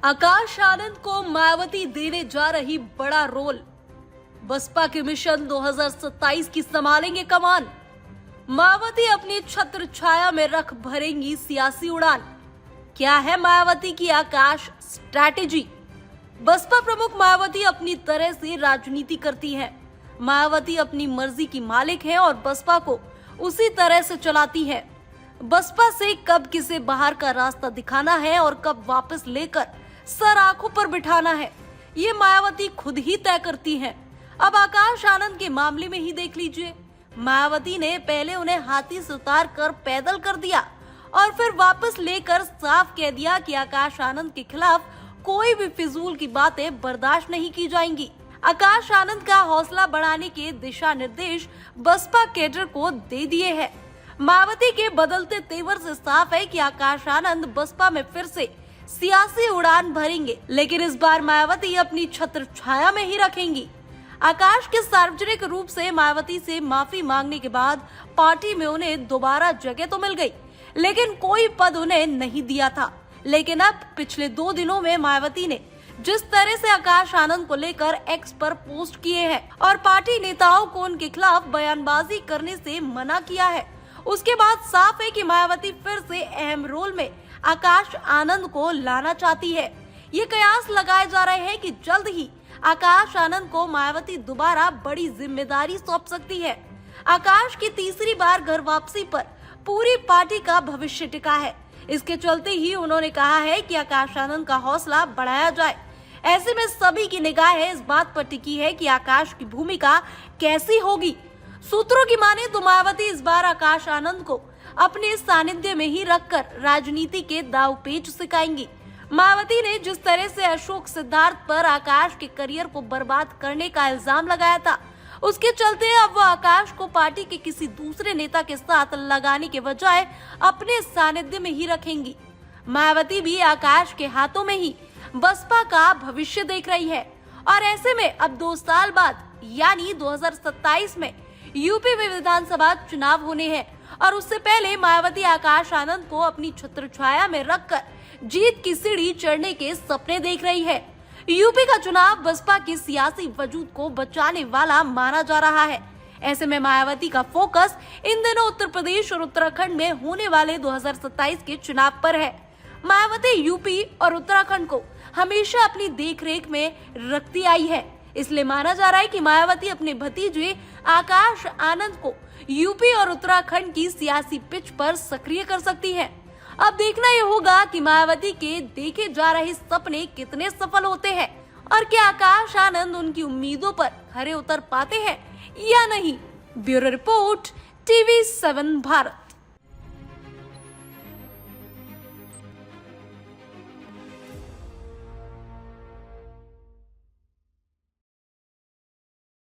आकाश आनंद को मायावती देने जा रही बड़ा रोल। बसपा के मिशन 2027 की संभालेंगे कमान। मायावती अपनी छत्र छाया में रख भरेंगी सियासी उड़ान। क्या है मायावती की आकाश स्ट्रैटेजी? बसपा प्रमुख मायावती अपनी तरह से राजनीति करती हैं। मायावती अपनी मर्जी की मालिक हैं और बसपा को उसी तरह से चलाती है। बसपा से कब किसे बाहर का रास्ता दिखाना है और कब वापस लेकर सर आंखों पर बिठाना है, ये मायावती खुद ही तय करती हैं। अब आकाश आनंद के मामले में ही देख लीजिए। मायावती ने पहले उन्हें हाथी से उतार कर पैदल कर दिया और फिर वापस लेकर साफ कह दिया कि आकाश आनंद के खिलाफ कोई भी फिजूल की बातें बर्दाश्त नहीं की जाएंगी। आकाश आनंद का हौसला बढ़ाने के दिशा निर्देश बसपा कैडर को दे दिए हैं। मायावती के बदलते तेवर से साफ है कि आकाश आनंद बसपा में फिर से सियासी उड़ान भरेंगे, लेकिन इस बार मायावती अपनी छत्र छाया में ही रखेंगी। आकाश के सार्वजनिक रूप से मायावती से माफी मांगने के बाद पार्टी में उन्हें दोबारा जगह तो मिल गई, लेकिन कोई पद उन्हें नहीं दिया था। लेकिन अब पिछले 2 दिनों में मायावती ने जिस तरह से आकाश आनंद को लेकर एक्स पर पोस्ट किए हैं और पार्टी नेताओं को उनके खिलाफ बयानबाजी करने से मना किया है, उसके बाद साफ है कि मायावती फिर से अहम रोल में आकाश आनंद को लाना चाहती है। ये कयास लगाए जा रहे हैं कि जल्द ही आकाश आनंद को मायावती दोबारा बड़ी जिम्मेदारी सौंप सकती है। आकाश की तीसरी बार घर वापसी पर पूरी पार्टी का भविष्य टिका है। इसके चलते ही उन्होंने कहा है कि आकाश आनंद का हौसला बढ़ाया जाए। ऐसे में सभी की निगाहें इस बात पर टिकी है कि आकाश की भूमिका कैसी होगी। सूत्रों की माने तो मायावती इस बार आकाश आनंद को अपने सानिध्य में ही रखकर राजनीति के दांवपेच सिखाएंगी। मायावती ने जिस तरह से अशोक सिद्धार्थ पर आकाश के करियर को बर्बाद करने का इल्जाम लगाया था, उसके चलते अब वो आकाश को पार्टी के किसी दूसरे नेता के साथ लगाने के बजाय अपने सानिध्य में ही रखेंगी। मायावती भी आकाश के हाथों में ही बसपा का भविष्य देख रही है और ऐसे में अब 2 साल बाद यानी 2027 में यूपी में विधानसभा चुनाव होने हैं और उससे पहले मायावती आकाश आनंद को अपनी छत्र छाया में रखकर जीत की सीढ़ी चढ़ने के सपने देख रही है। यूपी का चुनाव बसपा के सियासी वजूद को बचाने वाला माना जा रहा है। ऐसे में मायावती का फोकस इन दिनों उत्तर प्रदेश और उत्तराखंड में होने वाले 2027 के चुनाव पर है। मायावती यूपी और उत्तराखंड को हमेशा अपनी देखरेख में रखती आई है, इसलिए माना जा रहा है कि मायावती अपने भतीजे आकाश आनंद को यूपी और उत्तराखंड की सियासी पिच पर सक्रिय कर सकती है। अब देखना ये होगा कि मायावती के देखे जा रहे सपने कितने सफल होते हैं और क्या आकाश आनंद उनकी उम्मीदों पर खरे उतर पाते हैं या नहीं। Bureau report, TV7 Bharat.